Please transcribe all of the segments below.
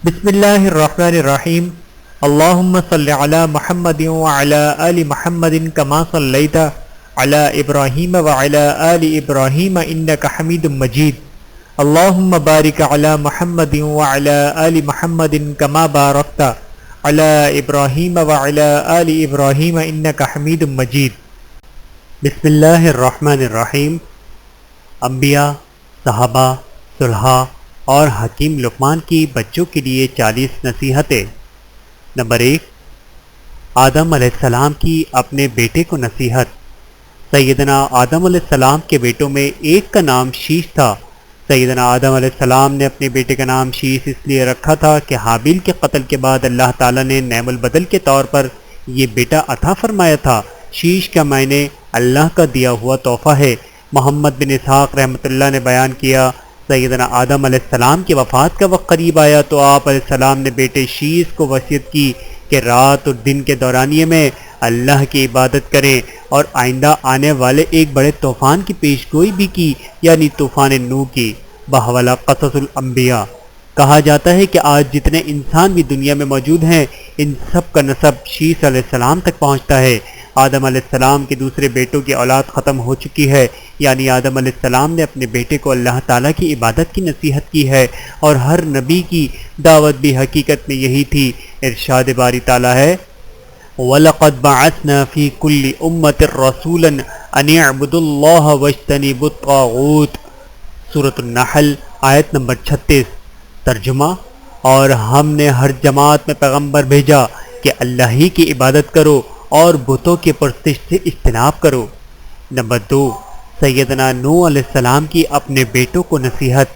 بسم اللہ الرحمن الرحیم اللہم صل علی محمد وعلی آل محمد کما صلیت علی ابراہیم وعلی آل ابراہیم انک حمید مجید اللہم بارک علی محمد وعلی آل محمد کما بارکت علی ابراہیم وعلی آل ابراہیم انک حمید مجید۔ بسم اللہ الرحمن الرحیم۔ انبیاء، صحابہ، صلحاء اور حکیم لقمان کی بچوں کے لیے 40 نصیحتیں۔ نمبر 1، آدم علیہ السلام کی اپنے بیٹے کو نصیحت۔ سیدنا آدم علیہ السلام کے بیٹوں میں ایک کا نام شیش تھا۔ سیدنا آدم علیہ السلام نے اپنے بیٹے کا نام شیش اس لیے رکھا تھا کہ حابیل کے قتل کے بعد اللہ تعالیٰ نے نعم البدل کے طور پر یہ بیٹا عطا فرمایا تھا۔ شیش کا معنی اللہ کا دیا ہوا تحفہ ہے۔ محمد بن اسحاق رحمۃ اللہ نے بیان کیا، سیدنا آدم علیہ السلام کی وفات کا وقت قریب آیا تو آپ علیہ السلام نے بیٹے شیش کو وصیت کی کہ رات اور دن کے دورانیے میں اللہ کی عبادت کریں، اور آئندہ آنے والے ایک بڑے طوفان کی پیش گوئی بھی کی، یعنی طوفان نوح کی۔ بحوالہ قصص الانبیاء۔ کہا جاتا ہے کہ آج جتنے انسان بھی دنیا میں موجود ہیں، ان سب کا نسب شیش علیہ السلام تک پہنچتا ہے۔ آدم علیہ السلام کے دوسرے بیٹوں کی اولاد ختم ہو چکی ہے، یعنی آدم علیہ السلام نے اپنے بیٹے کو اللہ تعالیٰ کی عبادت کی نصیحت کی ہے، اور ہر نبی کی دعوت بھی حقیقت میں یہی تھی۔ ارشاد باری تعالیٰ ہے، وَلَقَدْ بَعَثْنَا فِي كُلِّ أُمَّةٍ رَسُولًا أَنِ اعْبُدُوا اللَّهَ وَاجْتَنِبُوا الطَّاغُوتَ۔ سورۃ النحل آیت نمبر 36۔ ترجمہ، اور ہم نے ہر جماعت میں پیغمبر بھیجا کہ اللہ ہی کی عبادت کرو اور بتوں کی پرستش سے اجتناب کرو۔ نمبر 2، سیدنا نوح علیہ السلام کی اپنے بیٹوں کو نصیحت۔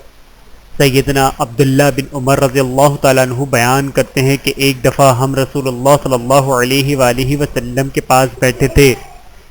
سیدنا عبداللہ بن عمر رضی اللہ تعالیٰ عنہ بیان کرتے ہیں کہ ایک دفعہ ہم رسول اللہ صلی اللہ علیہ وآلہ وسلم کے پاس بیٹھے تھے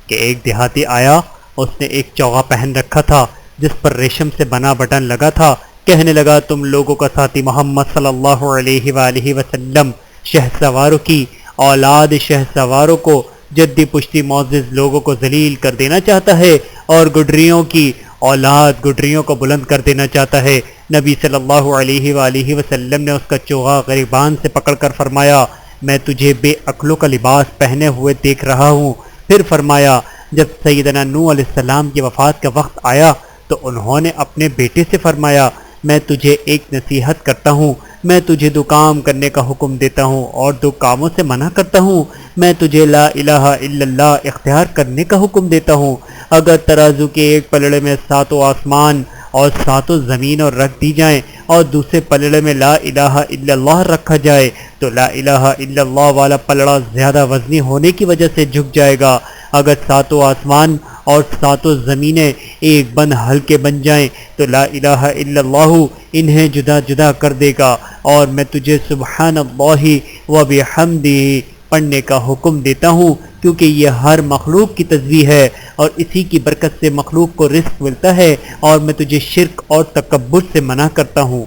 کہ ایک دیہاتی آیا۔ اس نے ایک چوغا پہن رکھا تھا جس پر ریشم سے بنا بٹن لگا تھا۔ کہنے لگا، تم لوگوں کا ساتھی محمد صلی اللہ علیہ وآلہ وسلم شہسواروں کی اولاد شہسواروں کو جدی پشتی معزز لوگوں کو ذلیل کر دینا چاہتا ہے، اور گڈریوں کی اولاد گڈریوں کو بلند کر دینا چاہتا ہے۔ نبی صلی اللہ علیہ وآلہ وسلم نے اس کا چوغا گریبان سے پکڑ کر فرمایا، میں تجھے بے عقلوں کا لباس پہنے ہوئے دیکھ رہا ہوں۔ پھر فرمایا، جب سیدنا نوح علیہ السلام کی وفات کا وقت آیا تو انہوں نے اپنے بیٹے سے فرمایا، میں تجھے ایک نصیحت کرتا ہوں، میں تجھے 2 کام کرنے کا حکم دیتا ہوں اور 2 کاموں سے منع کرتا ہوں۔ میں تجھے لا الہ الا اللہ اختیار کرنے کا حکم دیتا ہوں۔ اگر ترازو کے ایک پلڑے میں 7 آسمان اور 7 زمین اور رکھ دی جائیں اور دوسرے پلڑے میں لا الہ الا اللہ رکھا جائے تو لا الہ الا اللہ والا پلڑا زیادہ وزنی ہونے کی وجہ سے جھک جائے گا۔ اگر 7 آسمان اور 7 زمینیں ایک بند ہلکے بن جائیں تو لا الہ الا اللہ انہیں جدا جدا کر دے گا، اور میں تجھے سبحان اللہ و بحمدہ پڑھنے کا حکم دیتا ہوں، کیونکہ یہ ہر مخلوق کی تسبیح ہے اور اسی کی برکت سے مخلوق کو رزق ملتا ہے، اور میں تجھے شرک اور تکبر سے منع کرتا ہوں۔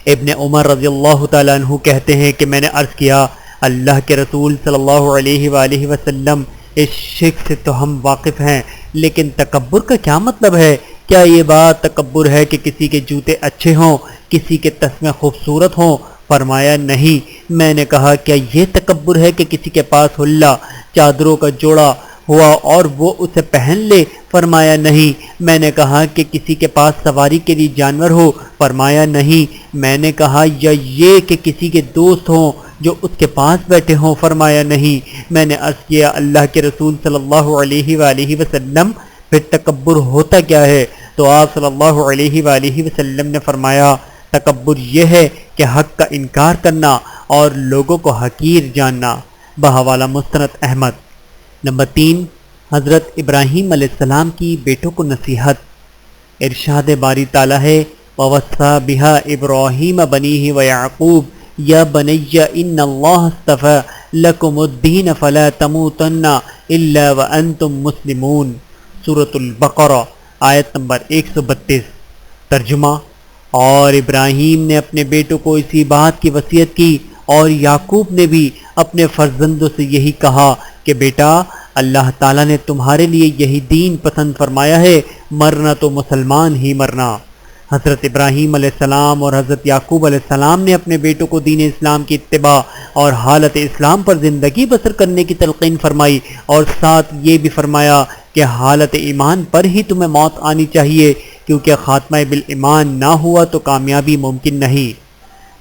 ابن عمر رضی اللہ تعالیٰ عنہ کہتے ہیں کہ میں نے عرض کیا، اللہ کے رسول صلی اللہ علیہ وآلہ وسلم، اس شرک سے تو ہم واقف ہیں، لیکن تکبر کا کیا مطلب ہے؟ کیا یہ بات تکبر ہے کہ کسی کے جوتے اچھے ہوں، کسی کے تسمے خوبصورت ہوں؟ فرمایا نہیں۔ میں نے کہا، کیا یہ تکبر ہے کہ کسی کے پاس حلہ چادروں کا جوڑا ہوا اور وہ اسے پہن لے؟ فرمایا نہیں۔ میں نے کہا کہ کسی کے پاس سواری کے لیے جانور ہو؟ فرمایا نہیں۔ میں نے کہا، یا یہ کہ کسی کے دوست ہوں جو اس کے پاس بیٹھے ہوں؟ فرمایا نہیں۔ میں نے عرض کیا، اللہ کے رسول صلی اللہ علیہ وآلہ وسلم، پھر تکبر ہوتا کیا ہے؟ تو آپ صلی اللہ علیہ وآلہ وسلم نے فرمایا، تکبر یہ ہے کہ حق کا انکار کرنا اور لوگوں کو حقیر جاننا۔ بحوالہ مسند احمد۔ نمبر 3، حضرت ابراہیم علیہ السلام کی بیٹوں کو نصیحت۔ ارشاد باری تعالیٰ ہے، وَوَصَّىٰ بِهَا إِبْرَاهِيمَ بَنِيهِ وَيَعْقُوبَ يَا بَنِيَّ إِنَّ اللَّهَ اصْطَفَىٰ لَكُمُ الدِّينَ فَلَا تَمُوتُنَّ إِلَّا وَأَنتُم مُّسْلِمُونَ۔ سورۃ البقرہ آیت نمبر 132۔ ترجمہ، اور ابراہیم نے اپنے بیٹوں کو اسی بات کی وصیت کی، اور یعقوب نے بھی اپنے فرزندوں سے یہی کہا کہ بیٹا، اللہ تعالیٰ نے تمہارے لیے یہی دین پسند فرمایا ہے، مرنا تو مسلمان ہی مرنا۔ حضرت ابراہیم علیہ السلام اور حضرت یعقوب علیہ السلام نے اپنے بیٹوں کو دین اسلام کی اتباع اور حالت اسلام پر زندگی بسر کرنے کی تلقین فرمائی، اور ساتھ یہ بھی فرمایا کہ حالت ایمان پر ہی تمہیں موت آنی چاہیے، کیونکہ خاتمہ بالایمان نہ ہوا تو کامیابی ممکن نہیں۔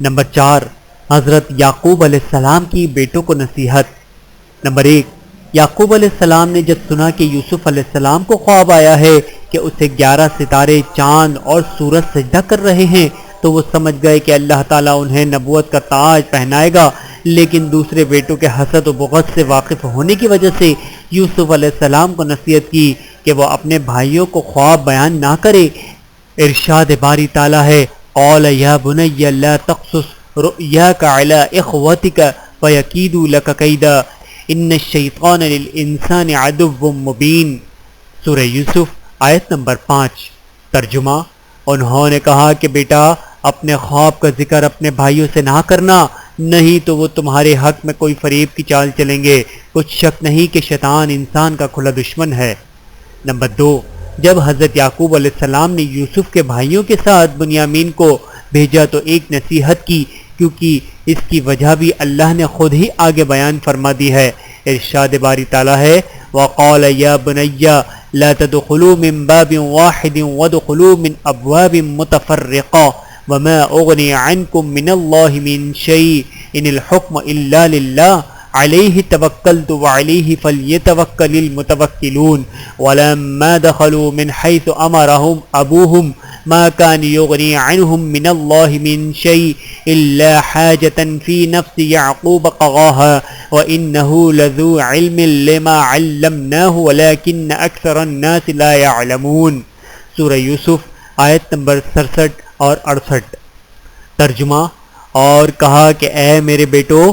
نمبر 4، حضرت یعقوب علیہ السلام کی بیٹوں کو نصیحت۔ نمبر 1، یعقوب علیہ السلام نے جب سنا کہ یوسف علیہ السلام کو خواب آیا ہے کہ اسے 11 ستارے، چاند اور سورج سجدہ کر رہے ہیں، تو وہ سمجھ گئے کہ اللہ تعالیٰ انہیں نبوت کا تاج پہنائے گا، لیکن دوسرے بیٹوں کے حسد و بغض سے واقف ہونے کی وجہ سے یوسف علیہ السلام کو نصیحت کی کہ وہ اپنے بھائیوں کو خواب بیان نہ کرے۔ ارشاد باری تعالیٰ ہے، قال یا بنی لا تقصص رؤیاک علی اخوتک فیکیدوا لک کیدا ان الشیطان للانسان عدو مبین۔ سورہ یوسف آیت نمبر 5۔ ترجمہ، انہوں نے کہا کہ بیٹا اپنے خواب کا ذکر اپنے بھائیوں سے نہ کرنا، نہیں تو وہ تمہارے حق میں کوئی فریب کی چال چلیں گے۔ کچھ شک نہیں کہ شیطان انسان کا کھلا دشمن ہے۔ نمبر 2، جب حضرت یعقوب علیہ السلام نے یوسف کے بھائیوں کے ساتھ بنیامین کو بھیجا تو ایک نصیحت کی، کیونکہ اس کی وجہ بھی اللہ نے خود ہی آگے بیان فرما دی ہے۔ ارشاد باری تعالیٰ ہے، وَقَالَ يَا بُنَيَّ لَا تَدْخُلُوا مِن بَابٍ وَاحِدٍ وَادْخُلُوا مِنْ أَبْوَابٍ مُتَفَرِّقَةٍ وَمَا أُغْنِي عَنْكُم مِّنَ اللَّهِ مِن شَيْءٍ إِنِ الْحُكْمُ إِلَّا لِلَّهِ عَلَيْهِ تَوَكَّلْتُ وَعَلَيْهِ فَلْيَتَوَكَّلِ الْمُتَوَكِّلُونَ وَلَمَّا دَخَلُوا مِنْ حَيْثُ أَمَرَهُمْ أَبُوهُمْ ما كان يغني عنهم من الله من شيء إلا حاجة في نفس يعقوب قضاها وإنه لذو علم لما علمناه ولكن أكثر الناس لا يعلمون۔ سورہ یوسف آیت نمبر 67 اور 68۔ ترجمہ، اور کہا کہ اے میرے بیٹو،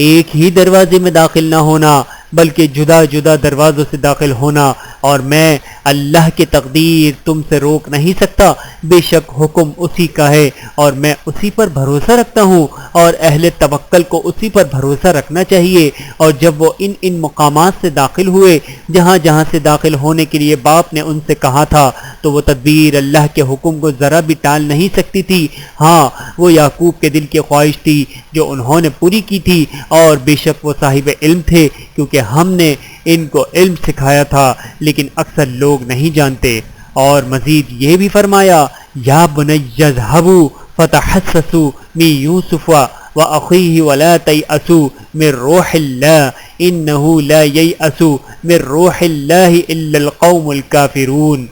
ایک ہی دروازے میں داخل نہ ہونا بلکہ جدا جدا دروازوں سے داخل ہونا، اور میں اللہ کی تقدیر تم سے روک نہیں سکتا۔ بے شک حکم اسی کا ہے اور میں اسی پر بھروسہ رکھتا ہوں، اور اہل توکل کو اسی پر بھروسہ رکھنا چاہیے۔ اور جب وہ ان مقامات سے داخل ہوئے جہاں جہاں سے داخل ہونے کے لیے باپ نے ان سے کہا تھا، تو وہ تدبیر اللہ کے حکم کو ذرا بھی ٹال نہیں سکتی تھی۔ ہاں، وہ یعقوب کے دل کی خواہش تھی جو انہوں نے پوری کی تھی، اور بے شک وہ صاحب علم تھے، کیونکہ ہم نے ان کو علم سکھایا تھا، لیکن اکثر لوگ نہیں جانتے۔ اور مزید یہ بھی فرمایا، یا بنی اذهبوا فتحسسوا من یوسف واخیہ ولا تیأسوا من روح اللہ انہ لا ییأس من روح اللہ الا القوم الکافرون۔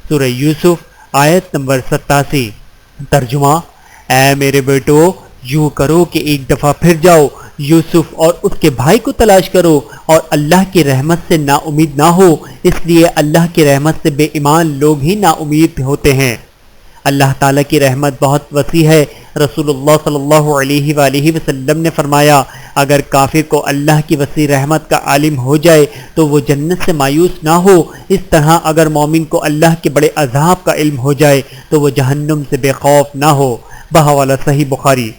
سورہ یوسف آیت نمبر 87۔ ترجمہ، اے میرے بیٹو، یوں کرو کہ ایک دفعہ پھر جاؤ، یوسف اور اس کے بھائی کو تلاش کرو، اور اللہ کی رحمت سے نا امید نہ ہو، اس لیے اللہ کی رحمت سے بے ایمان لوگ ہی نا امید ہوتے ہیں۔ اللہ تعالیٰ کی رحمت بہت وسیع ہے۔ رسول اللہ صلی اللہ علیہ وآلہ وسلم نے فرمایا، اگر کافر کو اللہ کی وسیع رحمت کا عالم ہو جائے تو وہ جنت سے مایوس نہ ہو، اس طرح اگر مومن کو اللہ کے بڑے عذاب کا علم ہو جائے تو وہ جہنم سے بے خوف نہ ہو۔ بحوالہ صحیح بخاری۔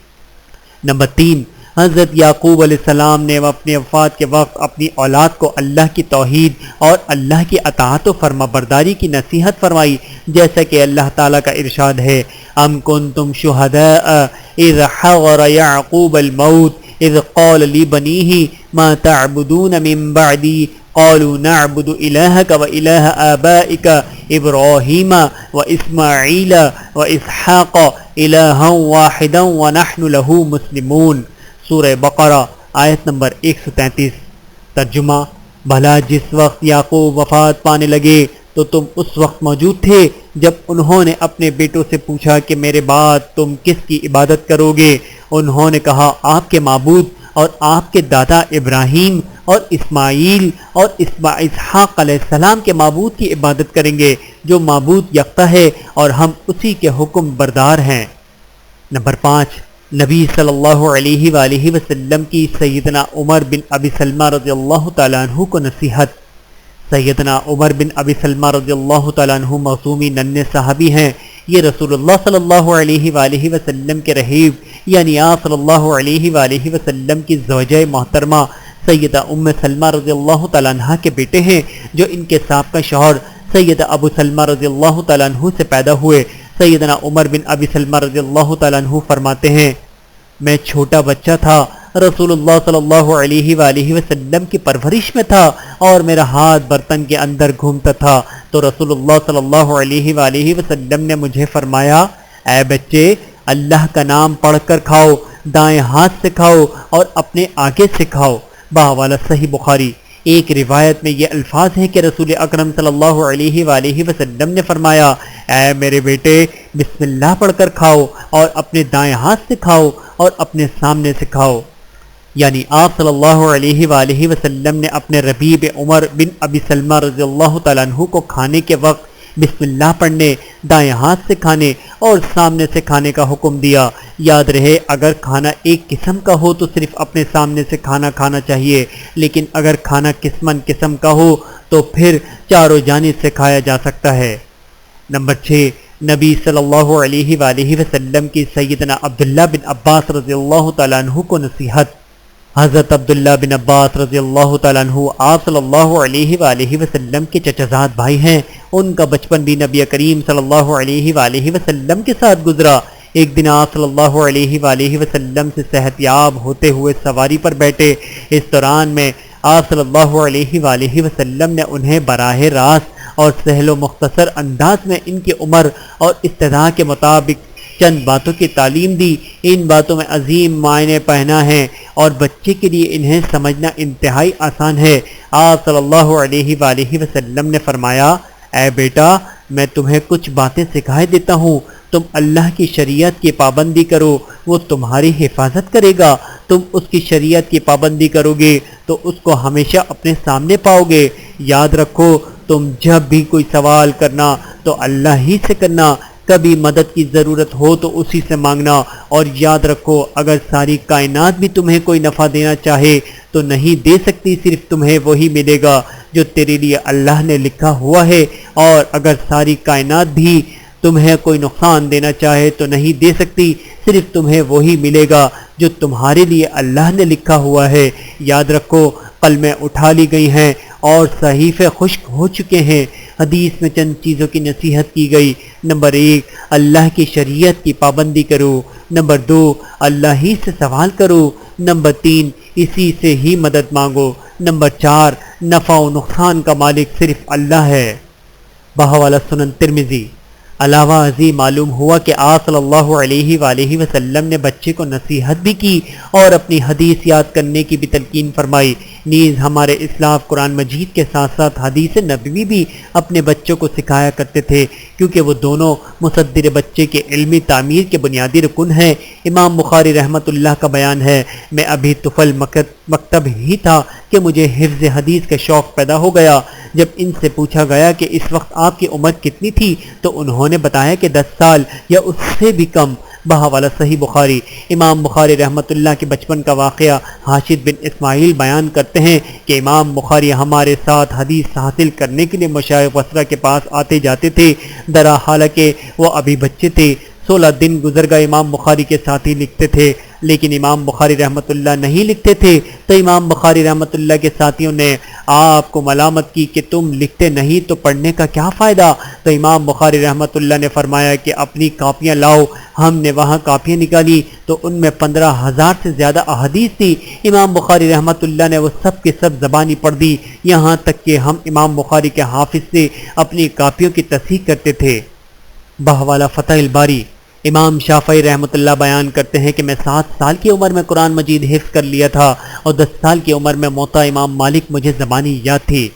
نمبر 3، حضرت یعقوب علیہ السلام نے اپنی وفات کے وقت اپنی اولاد کو اللہ کی توحید اور اللہ کی اطاعت و فرما برداری کی نصیحت فرمائی، جیسا کہ اللہ تعالیٰ کا ارشاد ہے، ام کنتم شہداء اذ حضر یعقوب الموت اذ قال لبنیہ ما تعبدون من بعدی قالوا نعبد الہک و الہ آبائک ابراہیم و اسماعیل و اسحاق الہا واحدا ونحن له مسلمون۔ سورہ بقرہ آیت نمبر 133۔ ترجمہ، بھلا جس وقت یعقوب وفات پانے لگے تو تم اس وقت موجود تھے جب انہوں نے اپنے بیٹوں سے پوچھا کہ میرے بعد تم کس کی عبادت کرو گے؟ انہوں نے کہا، آپ کے معبود اور آپ کے دادا ابراہیم اور اسماعیل اور اسحاق علیہ السلام کے معبود کی عبادت کریں گے، جو معبود یکتا ہے اور ہم اسی کے حکم بردار ہیں۔ نمبر 5، نبی صلی اللہ علیہ وآلہ وسلم کی سیدنا عمر بن ابی سلمہ رضی اللہ تعالیٰ عنہ کو نصیحت۔ سیدنا عمر بن ابی سلمہ رضی اللہ تعالیٰ عنہ معصومی ننھے صحابی ہیں۔ یہ رسول اللہ صلی اللہ علیہ وآلہ وسلم کے رحیب یعنی آپ صلی اللہ علیہ وآلہ وسلم کی زوجہ محترمہ سیدہ ام سلمہ رضی اللہ تعالیٰ عنہ کے بیٹے ہیں، جو ان کے سابقہ شوہر سید ابو سلمہ رضی اللہ تعالیٰ عنہ سے پیدا ہوئے۔ سیدنا عمر بن ابی سلمہ رضی اللہ تعالیٰ عنہ فرماتے ہیں میں چھوٹا بچہ تھا، رسول اللہ صلی اللہ علیہ وآلہ وسلم کی پرورش میں تھا اور میرا ہاتھ برتن کے اندر گھومتا تھا تو رسول اللہ صلی اللہ علیہ وآلہ وسلم نے مجھے فرمایا اے بچے اللہ کا نام پڑھ کر کھاؤ، دائیں ہاتھ سے کھاؤ اور اپنے آگے سے کھاؤ۔ بحوالہ صحیح بخاری ایک روایت میں یہ الفاظ ہیں کہ رسول اکرم صلی اللہ علیہ وآلہ وسلم نے فرمایا اے میرے بیٹے بسم اللہ پڑھ کر کھاؤ اور اپنے دائیں ہاتھ سے کھاؤ اور اپنے سامنے سے کھاؤ۔ یعنی آپ صلی اللہ علیہ وآلہ وسلم نے اپنے ربیب عمر بن ابی سلمہ رضی اللہ تعالیٰ عنہ کو کھانے کے وقت بسم اللہ پڑھنے، دائیں ہاتھ سے کھانے اور سامنے سے کھانے کا حکم دیا۔ یاد رہے اگر کھانا ایک قسم کا ہو تو صرف اپنے سامنے سے کھانا چاہیے، لیکن اگر کھانا قسم کا ہو تو پھر چاروں جانب سے کھایا جا سکتا ہے۔ نمبر 6، نبی صلی اللہ علیہ وآلہ وسلم کی سیدنا عبداللہ بن عباس رضی اللہ تعالیٰ عنہ کو نصیحت۔ حضرت عبداللہ بن عباس رضی اللہ تعالیٰ عنہ آپ صلی اللہ علیہ وآلہ وسلم کے چچزاد بھائی ہیں۔ ان کا بچپن بھی نبی کریم صلی اللہ علیہ وآلہ وسلم کے ساتھ گزرا۔ ایک دن آپ صلی اللہ علیہ وآلہ وسلم سے صحت یاب ہوتے ہوئے سواری پر بیٹھے۔ اس دوران میں آپ صلی اللہ علیہ وآلہ وسلم نے انہیں براہ راست اور سہل و مختصر انداز میں ان کی عمر اور استدعاء کے مطابق چند باتوں کی تعلیم دی۔ ان باتوں میں عظیم معنی پہنا ہے اور بچے کے لیے انہیں سمجھنا انتہائی آسان ہے۔ آپ صلی اللہ علیہ وآلہ وسلم نے فرمایا اے بیٹا میں تمہیں کچھ باتیں سکھائے دیتا ہوں، تم اللہ کی شریعت کی پابندی کرو وہ تمہاری حفاظت کرے گا، تم اس کی شریعت کی پابندی کرو گے تو اس کو ہمیشہ اپنے سامنے پاؤ گے۔ یاد رکھو تم جب بھی کوئی سوال کرنا تو اللہ ہی سے کرنا، کبھی مدد کی ضرورت ہو تو اسی سے مانگنا، اور یاد رکھو اگر ساری کائنات بھی تمہیں کوئی نفع دینا چاہے تو نہیں دے سکتی، صرف تمہیں وہی ملے گا جو تیرے لیے اللہ نے لکھا ہوا ہے، اور اگر ساری کائنات بھی تمہیں کوئی نقصان دینا چاہے تو نہیں دے سکتی، صرف تمہیں وہی ملے گا جو تمہارے لیے اللہ نے لکھا ہوا ہے۔ یاد رکھو قلمیں اٹھا لی گئی ہیں اور صحیفے خشک ہو چکے ہیں۔ حدیث میں چند چیزوں کی نصیحت کی گئی۔ نمبر 1 اللہ کی شریعت کی پابندی کرو۔ نمبر 2 اللہ ہی سے سوال کرو۔ نمبر 3 اسی سے ہی مدد مانگو۔ نمبر 4 نفع و نقصان کا مالک صرف اللہ ہے۔ بحوالہ سنن ترمذی۔ علاوہ ازیں معلوم ہوا کہ آپ صلی اللہ علیہ وآلہ وسلم نے بچے کو نصیحت بھی کی اور اپنی حدیث یاد کرنے کی بھی تلقین فرمائی۔ نیز ہمارے اسلاف قرآن مجید کے ساتھ ساتھ حدیث نبوی بھی اپنے بچوں کو سکھایا کرتے تھے، کیونکہ وہ دونوں مصدر بچے کے علمی تعمیر کے بنیادی رکن ہیں۔ امام بخاری رحمۃ اللہ کا بیان ہے میں ابھی طفل مکتب ہی تھا کہ مجھے حفظ حدیث کا شوق پیدا ہو گیا۔ جب ان سے پوچھا گیا کہ اس وقت آپ کی عمر کتنی تھی تو انہوں نے بتایا کہ 10 سال یا اس سے بھی کم۔ بحوالہ صحیح بخاری۔ امام بخاری رحمۃ اللہ کے بچپن کا واقعہ حاشد بن اسماعیل بیان کرتے ہیں کہ امام بخاری ہمارے ساتھ حدیث حاصل کرنے کے لیے مشائخ بصرہ کے پاس آتے جاتے تھے، درا حالانکہ وہ ابھی بچے تھے۔ 16 دن گزر گئے امام بخاری کے ساتھی لکھتے تھے لیکن امام بخاری رحمۃ اللہ نہیں لکھتے تھے، تو امام بخاری رحمۃ اللہ کے ساتھیوں نے آپ کو ملامت کی کہ تم لکھتے نہیں تو پڑھنے کا کیا فائدہ؟ تو امام بخاری رحمۃ اللہ نے فرمایا کہ اپنی کاپیاں لاؤ۔ ہم نے وہاں کاپیاں نکالی تو ان میں 15,000 سے زیادہ احادیث تھی۔ امام بخاری رحمۃ اللہ نے وہ سب کے سب زبانی پڑھ دی، یہاں تک کہ ہم امام بخاری کے حافظ سے اپنی کاپیوں کی تصحیح کرتے تھے۔ بحوالہ فتح الباری۔ امام شافعی رحمۃ اللہ بیان کرتے ہیں کہ میں 7 سال کی عمر میں قرآن مجید حفظ کر لیا تھا اور 10 سال کی عمر میں موطا امام مالک مجھے زبانی یاد تھی۔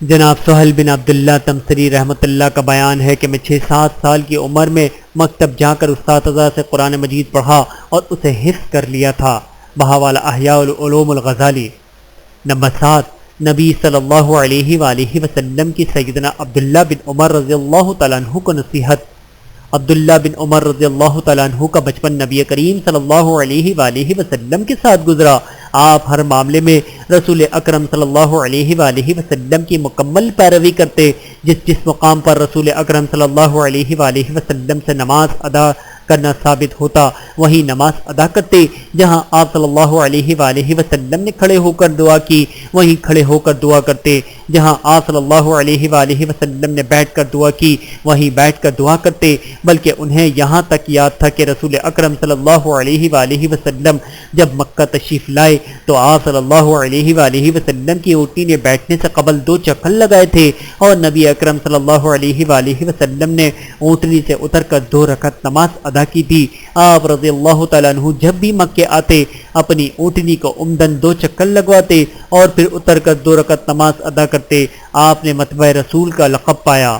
جناب سہل بن عبداللہ تمسری رحمۃ اللہ کا بیان ہے کہ میں 6-7 سال کی عمر میں مکتب جا کر اساتذہ سے قرآن مجید پڑھا اور اسے حفظ کر لیا تھا۔ بحوالہ احیاء العلوم الغزالی۔ نمبر 7 نبی صلی اللہ علیہ وآلہ وسلم کی سیدنا عبداللہ بن عمر رضی اللہ تعالیٰ عنہ کو نصیحت۔ عبداللہ بن عمر رضی اللہ تعالیٰ عنہ کا بچپن نبی کریم صلی اللہ علیہ وآلہ وسلم کے ساتھ گزرا۔ آپ ہر معاملے میں رسول اکرم صلی اللہ علیہ وآلہ وسلم کی مکمل پیروی کرتے۔ جس مقام پر رسول اکرم صلی اللہ علیہ وآلہ وسلم سے نماز ادا کرنا ثابت ہوتا وہیں نماز ادا کرتے، جہاں آپ صلی اللہ علیہ وآلہ وسلم نے کھڑے ہو کر دعا کی وہیں کھڑے ہو کر دعا کرتے، جہاں آپ صلی اللہ علیہ وآلہ وسلم نے بیٹھ کر دعا کی وہیں بیٹھ کر دعا کرتے، بلکہ انہیں یہاں تک یاد تھا کہ رسول اکرم صلی اللہ علیہ وآلہ وسلم جب مکہ تشریف لائے تو آپ صلی اللہ علیہ وآلہ وسلم کی اونٹنی نے بیٹھنے سے قبل 2 چکر لگائے تھے، اور نبی اکرم صلی اللہ علیہ وآلہ وسلم نے اونٹنی سے اتر کر 2 رکعت نماز ادا کی تھی۔ آپ رضی اللہ تعالیٰ عنہ جب بھی مکے آتے اپنی اونٹنی کو عمدن 2 چکر لگواتے اور پھر اتر کر 2 رکعت نماز ادا کرتے۔ آپ نے متبع رسول کا لقب پایا۔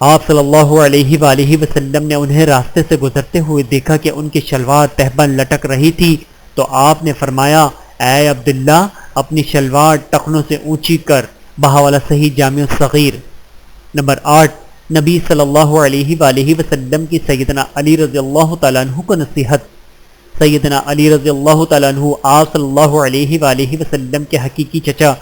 آپ صلی اللہ علیہ وآلہ وسلم نے انہیں راستے سے گزرتے ہوئے دیکھا کہ ان کی شلوار تہبند لٹک رہی تھی، تو آپ نے فرمایا، اے عبداللہ اپنی شلوار ٹخنوں سے اونچی کر۔ بحوالہ صحیح جامع الصغیر۔ نمبر 8، نبی صلی اللہ علیہ وآلہ وسلم کی سیدنا علی رضی اللہ تعالیٰ عنہ کو نصیحت۔ سیدنا علی رضی اللہ تعالیٰ عنہ آپ صلی اللہ علیہ وآلہ وسلم کے حقیقی چچا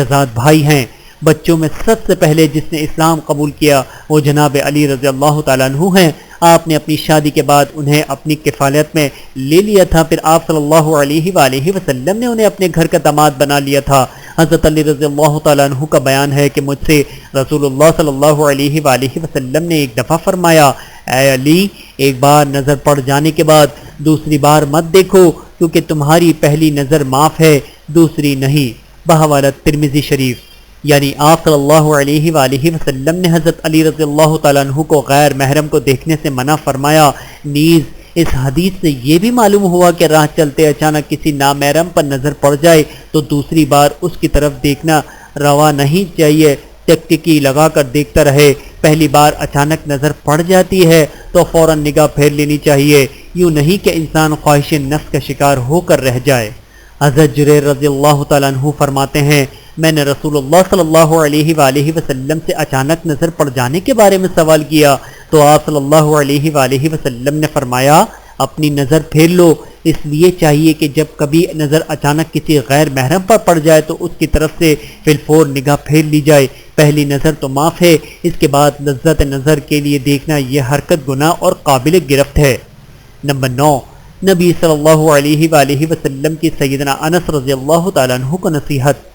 زاد بھائی ہیں۔ بچوں میں سب سے پہلے جس نے اسلام قبول کیا وہ جناب علی رضی اللہ تعالیٰ عنہ ہیں۔ آپ نے اپنی شادی کے بعد انہیں اپنی کفالت میں لے لیا تھا، پھر آپ صلی اللہ علیہ وآلہ وسلم نے انہیں اپنے گھر کا داماد بنا لیا تھا۔ حضرت علی رضی اللہ تعالیٰ عنہ کا بیان ہے کہ مجھ سے رسول اللہ صلی اللہ علیہ وآلہ وسلم نے ایک دفعہ فرمایا، اے علی ایک بار نظر پڑ جانے کے بعد دوسری بار مت دیکھو، کیونکہ تمہاری پہلی نظر معاف ہے دوسری نہیں۔ بحوالہ ترمذی شریف۔ یعنی آپ صلی اللہ علیہ وآلہ وسلم نے حضرت علی رضی اللہ تعالیٰ عنہ کو غیر محرم کو دیکھنے سے منع فرمایا۔ نیز اس حدیث سے یہ بھی معلوم ہوا کہ راہ چلتے اچانک کسی نامحرم پر نظر پڑ جائے تو دوسری بار اس کی طرف دیکھنا روا نہیں چاہیے، ٹکٹکی لگا کر دیکھتا رہے۔ پہلی بار اچانک نظر پڑ جاتی ہے تو فوراً نگاہ پھیر لینی چاہیے، یوں نہیں کہ انسان خواہش نفس کا شکار ہو کر رہ جائے۔ حضرت جریر رضی اللہ تعالیٰ عنہ فرماتے ہیں، میں نے رسول اللہ صلی اللہ علیہ وآلہ وسلم سے اچانک نظر پڑ جانے کے بارے میں سوال کیا تو آپ صلی اللہ علیہ وآلہ وسلم نے فرمایا، اپنی نظر پھیر لو۔ اس لیے چاہیے کہ جب کبھی نظر اچانک کسی غیر محرم پر پڑ جائے تو اس کی طرف سے فی الفور نگاہ پھیر لی جائے۔ پہلی نظر تو معاف ہے، اس کے بعد لذت نظر کے لیے دیکھنا یہ حرکت گناہ اور قابل گرفت ہے۔ نمبر 9، نبی صلی اللہ علیہ وآلہ وسلم کی سیدنا انس رضی اللہ تعالیٰ عنہ کو نصیحت۔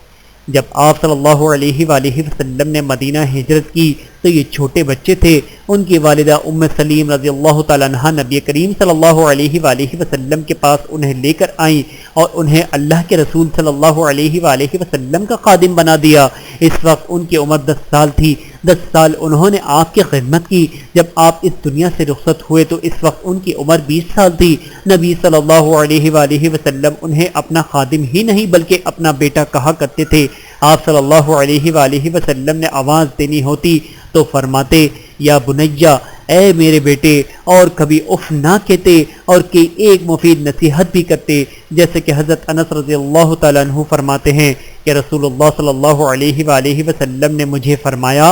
جب آپ صلی اللہ علیہ وآلہ وسلم نے مدینہ ہجرت کی تو یہ چھوٹے بچے تھے۔ ان کی والدہ ام سلیم رضی اللہ تعالیٰ عنہ نبی کریم صلی اللہ علیہ وآلہ وسلم کے پاس انہیں لے کر آئیں اور انہیں اللہ کے رسول صلی اللہ علیہ وآلہ وسلم کا خادم بنا دیا۔ اس وقت ان کی عمر 10 سال تھی۔ 10 سال انہوں نے آپ کی خدمت کی۔ جب آپ اس دنیا سے رخصت ہوئے تو اس وقت ان کی عمر 20 سال تھی۔ نبی صلی اللہ علیہ وآلہ وسلم انہیں اپنا خادم ہی نہیں بلکہ اپنا بیٹا کہا کرتے تھے۔ آپ صلی اللہ علیہ وآلہ وسلم نے آواز دینی ہوتی تو فرماتے، یا بنیا، اے میرے بیٹے، اور کبھی اف نہ کہتے اور کہ ایک مفید نصیحت بھی کرتے، جیسے کہ حضرت انس رضی اللہ تعالیٰ عنہ فرماتے ہیں کہ رسول اللہ صلی اللہ علیہ وآلہ وسلم نے مجھے فرمایا،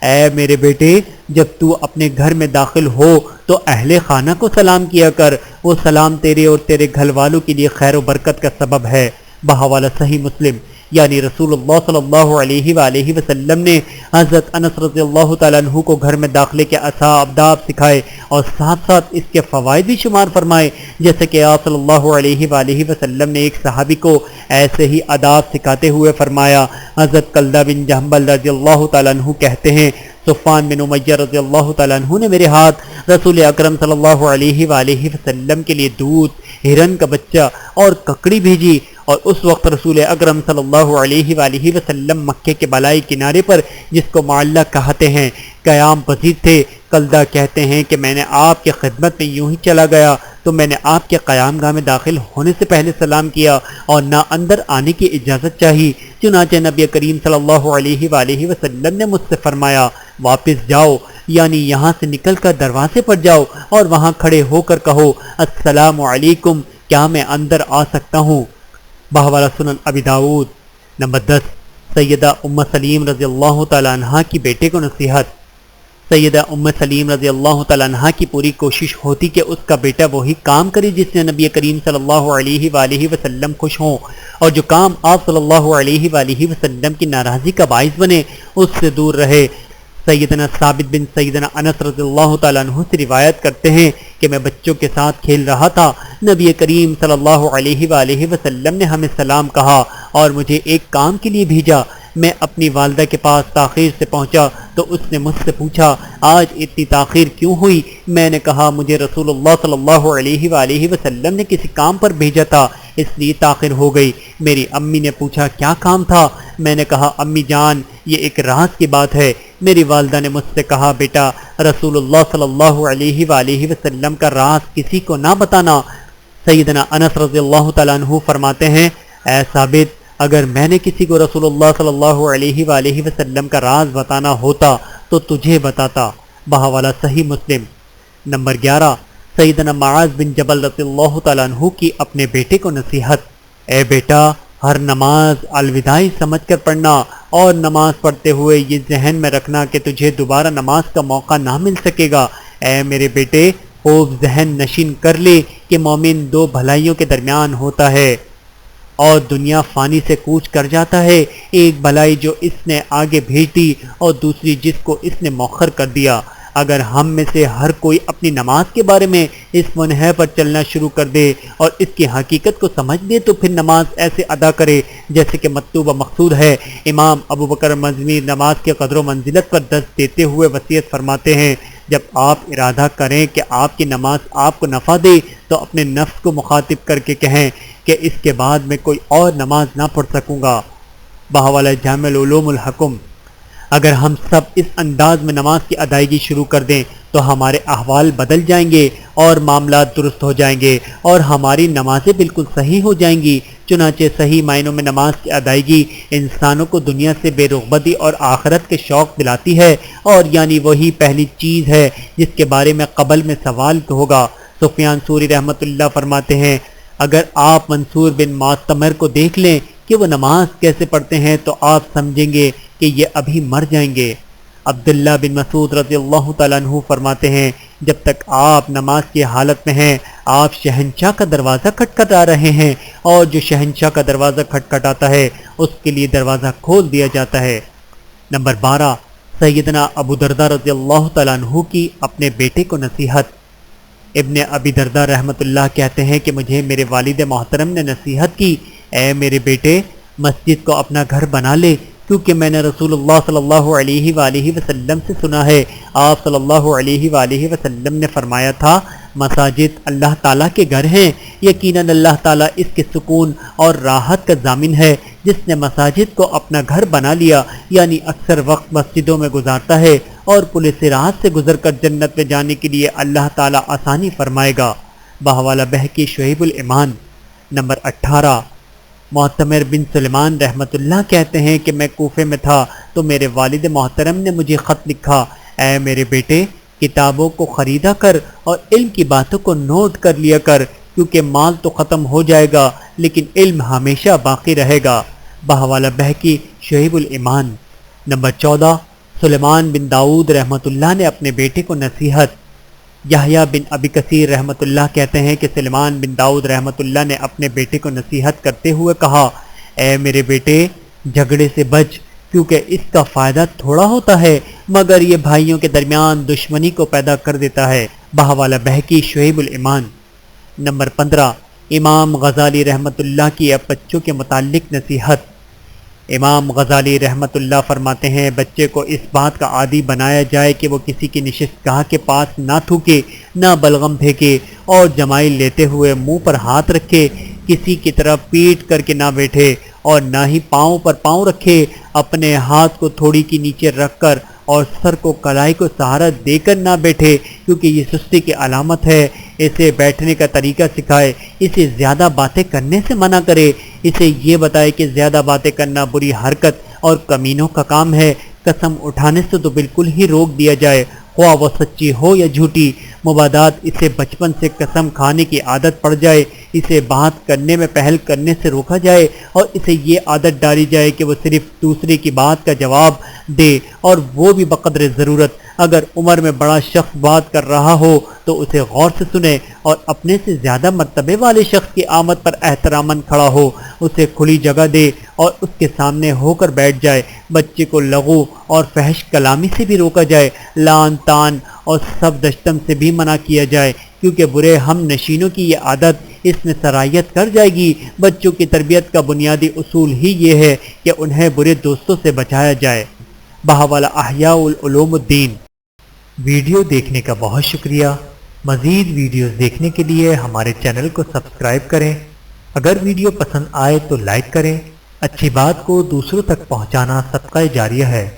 اے میرے بیٹے، جب تو اپنے گھر میں داخل ہو تو اہل خانہ کو سلام کیا کر، وہ سلام تیرے اور تیرے گھر والوں کے لیے خیر و برکت کا سبب ہے۔ بحوالہ صحیح مسلم۔ یعنی رسول اللہ صلی اللہ علیہ وآلہ وسلم نے حضرت انس رضی اللہ تعالیٰ عنہ کو گھر میں داخلے کے آداب سکھائے اور ساتھ ساتھ اس کے فوائد بھی شمار فرمائے، جیسے کہ آپ صلی اللہ علیہ وآلہ وسلم نے ایک صحابی کو ایسے ہی آداب سکھاتے ہوئے فرمایا۔ حضرت کلدہ بن جہنبل رضی اللہ تعالیٰ عنہ کہتے ہیں، صفوان بن امیہ رضی اللہ تعالیٰ عنہ نے میرے ہاتھ رسول اکرم صلی اللہ علیہ وآلہ وسلم کے لیے دودھ، ہرن کا بچہ اور ککڑی بھیجی، اور اس وقت رسول اکرم صلی اللہ علیہ وآلہ وسلم مکے کے بالائی کنارے پر، جس کو معلّہ کہتے ہیں، قیام پذیر تھے۔ کلدہ کہتے ہیں کہ میں نے آپ کی خدمت میں یوں ہی چلا گیا تو میں نے آپ کے قیام گاہ میں داخل ہونے سے پہلے سلام کیا اور نہ اندر آنے کی اجازت چاہی۔ چنانچہ نبی کریم صلی اللہ علیہ وآلہ وسلم نے مجھ سے فرمایا، واپس جاؤ، یعنی یہاں سے نکل کر دروازے پر جاؤ اور وہاں کھڑے ہو کر کہو، السلام علیکم، کیا میں اندر آ سکتا ہوں؟ بحوالہ سنن ابی داؤد۔ نمبر 10، سیدہ ام سلیم رضی اللہ تعالیٰ عنہ کی بیٹے کو نصیحت۔ سیدہ ام سلیم رضی اللہ تعالیٰ عنہ کی پوری کوشش ہوتی کہ اس کا بیٹا وہی کام کرے جس نے نبی کریم صلی اللہ علیہ وآلہ وسلم خوش ہوں، اور جو کام آپ صلی اللہ علیہ وآلہ وسلم کی ناراضی کا باعث بنے اس سے دور رہے۔ سیدنا ثابت بن سیدنا انس رضی اللہ تعالیٰ عنہ سے روایت کرتے ہیں کہ میں بچوں کے ساتھ کھیل رہا تھا، نبی کریم صلی اللہ علیہ وآلہ وسلم نے ہمیں سلام کہا اور مجھے ایک کام کے لیے بھیجا۔ میں اپنی والدہ کے پاس تاخیر سے پہنچا تو اس نے مجھ سے پوچھا آج اتنی تاخیر کیوں ہوئی؟ میں نے کہا مجھے رسول اللہ صلی اللہ علیہ وآلہ وسلم نے کسی کام پر بھیجا تھا اس لیے تاخیر ہو گئی۔ میری امی نے پوچھا کیا کام تھا؟ میں نے کہا امی جان یہ ایک راز کی بات ہے۔ میری والدہ نے مجھ سے کہا بیٹا رسول اللہ صلی اللہ علیہ وآلہ وسلم کا راز کسی کو نہ بتانا۔ سیدنا انس رضی اللہ تعالیٰ عنہ فرماتے ہیں اے ثابت اگر میں نے کسی کو رسول اللہ صلی اللہ علیہ وآلہ وسلم کا راز بتانا ہوتا تو تجھے بتاتا۔ بہاولہ صحیح مسلم۔ نمبر 11 سیدنا معاذ بن جبل رضی اللہ تعالیٰ عنہ کی اپنے بیٹے کو نصیحت۔ اے بیٹا ہر نماز الوداعی سمجھ کر پڑھنا اور نماز پڑھتے ہوئے یہ ذہن میں رکھنا کہ تجھے دوبارہ نماز کا موقع نہ مل سکے گا۔ اے میرے بیٹے خوب ذہن نشین کر لے کہ مومن دو بھلائیوں کے درمیان ہوتا ہے اور دنیا فانی سے کوچ کر جاتا ہے، ایک بھلائی جو اس نے آگے بھیج دی اور دوسری جس کو اس نے مؤخر کر دیا۔ اگر ہم میں سے ہر کوئی اپنی نماز کے بارے میں اس منحے پر چلنا شروع کر دے اور اس کی حقیقت کو سمجھ دے تو پھر نماز ایسے ادا کرے جیسے کہ مطلوب و مقصود ہے۔ امام ابو بکر مزنی نماز کے قدر و منزلت پر دست دیتے ہوئے وصیت فرماتے ہیں جب آپ ارادہ کریں کہ آپ کی نماز آپ کو نفع دے تو اپنے نفس کو مخاطب کر کے کہیں کہ اس کے بعد میں کوئی اور نماز نہ پڑھ سکوں گا۔ بہاولہ جامع العلوم الحکم۔ اگر ہم سب اس انداز میں نماز کی ادائیگی شروع کر دیں تو ہمارے احوال بدل جائیں گے اور معاملات درست ہو جائیں گے اور ہماری نمازیں بالکل صحیح ہو جائیں گی۔ چنانچہ صحیح معنوں میں نماز کی ادائیگی انسانوں کو دنیا سے بے رغبتی اور آخرت کے شوق دلاتی ہے، اور یعنی وہی پہلی چیز ہے جس کے بارے میں قبل میں سوال ہوگا۔ سفیان ثوری رحمۃ اللہ فرماتے ہیں اگر آپ منصور بن معتمر کو دیکھ لیں کہ وہ نماز کیسے پڑھتے ہیں تو آپ سمجھیں گے کہ یہ ابھی مر جائیں گے۔ عبداللہ بن مسعود رضی اللہ تعالیٰ عنہ فرماتے ہیں جب تک آپ نماز کی حالت میں ہیں آپ شہنشاہ کا دروازہ کھٹکھٹا رہے ہیں، اور جو شہنشاہ کا دروازہ کھٹکھٹاتا ہے اس کے لیے دروازہ کھول دیا جاتا ہے۔ نمبر 12 سیدنا ابو درداء رضی اللہ تعالیٰ عنہ کی اپنے بیٹے کو نصیحت۔ ابن ابی درداء رحمۃ اللہ کہتے ہیں کہ مجھے میرے والد محترم نے نصیحت کی اے میرے بیٹے مسجد کو اپنا گھر بنا لے، کیونکہ میں نے رسول اللہ صلی اللہ علیہ وآلہ وسلم سے سنا ہے آپ صلی اللہ علیہ وآلہ وسلم نے فرمایا تھا مساجد اللہ تعالیٰ کے گھر ہیں، یقیناً اللہ تعالیٰ اس کے سکون اور راحت کا ضامن ہے۔ جس نے مساجد کو اپنا گھر بنا لیا یعنی اکثر وقت مسجدوں میں گزارتا ہے اور پل صراط سے گزر کر جنت میں جانے کے لیے اللہ تعالیٰ آسانی فرمائے گا۔ بہاولہ بہقی شعیب الایمان۔ نمبر 18 معتمر بن سلیمان رحمۃ اللہ کہتے ہیں کہ میں کوفے میں تھا تو میرے والد محترم نے مجھے خط لکھا اے میرے بیٹے کتابوں کو خریدا کر اور علم کی باتوں کو نوٹ کر لیا کر، کیونکہ مال تو ختم ہو جائے گا لیکن علم ہمیشہ باقی رہے گا۔ بہاولہ بہقی شعیب الایمان۔ نمبر 14 سلیمان بن داؤد رحمۃ اللہ نے اپنے بیٹے کو نصیحت۔ یحییٰ بن ابی کثیر رحمۃ اللہ کہتے ہیں کہ سلیمان بن داؤد رحمۃ اللہ نے اپنے بیٹے کو نصیحت کرتے ہوئے کہا اے میرے بیٹے جھگڑے سے بچ، کیونکہ اس کا فائدہ تھوڑا ہوتا ہے مگر یہ بھائیوں کے درمیان دشمنی کو پیدا کر دیتا ہے۔ بہاولہ بہقی شعیب الایمان۔ نمبر 15 امام غزالی رحمۃ اللہ کی اب بچوں کے متعلق نصیحت۔ امام غزالی رحمۃ اللہ فرماتے ہیں بچے کو اس بات کا عادی بنایا جائے کہ وہ کسی کی نشست گاہ کے پاس نہ تھوکے، نہ بلغم پھینکے اور جمائل لیتے ہوئے منہ پر ہاتھ رکھے، کسی کی طرف پیٹ کر کے نہ بیٹھے اور نہ ہی پاؤں پر پاؤں رکھے، اپنے ہاتھ کو تھوڑی کی نیچے رکھ کر اور سر کو کلائی کو سہارا دے کر نہ بیٹھے کیونکہ یہ سستی کی علامت ہے۔ اسے بیٹھنے کا طریقہ سکھائے، اسے زیادہ باتیں کرنے سے منع کرے، اسے یہ بتائے کہ زیادہ باتیں کرنا بری حرکت اور کمینوں کا کام ہے، قسم اٹھانے سے تو بالکل ہی روک دیا جائے، خواہ وہ سچی ہو یا جھوٹی۔ مبادات اسے بچپن سے قسم کھانے کی عادت پڑ جائے، اسے بات کرنے میں پہل کرنے سے روکا جائے اور اسے یہ عادت ڈالی جائے کہ وہ صرف دوسرے کی بات کا جواب دے اور وہ بھی بقدر ضرورت۔ اگر عمر میں بڑا شخص بات کر رہا ہو تو اسے غور سے سنے اور اپنے سے زیادہ مرتبے والے شخص کی آمد پر احتراماً کھڑا ہو، اسے کھلی جگہ دے اور اس کے سامنے ہو کر بیٹھ جائے۔ بچے کو لغو اور فحش کلامی سے بھی روکا جائے، لعن طعن اور سب دشتم سے بھی منع کیا جائے، کیونکہ برے ہم نشینوں کی یہ عادت اس میں سرایت کر جائے گی۔ بچوں کی تربیت کا بنیادی اصول ہی یہ ہے کہ انہیں برے دوستوں سے بچایا جائے۔ بہاولہ احیاء العلوم الدین۔ ویڈیو دیکھنے کا بہت شکریہ۔ مزید ویڈیوز دیکھنے کے لیے ہمارے چینل کو سبسکرائب کریں۔ اگر ویڈیو پسند آئے تو لائک کریں۔ اچھی بات کو دوسروں تک پہنچانا صدقہ جاریہ ہے۔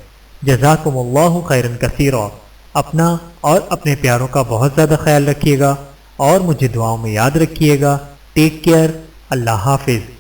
جزاکم اللہ خیرا کثیرا۔ اپنا اور اپنے پیاروں کا بہت زیادہ خیال رکھیے گا اور مجھے دعاؤں میں یاد رکھیے گا۔ Take care. اللہ حافظ۔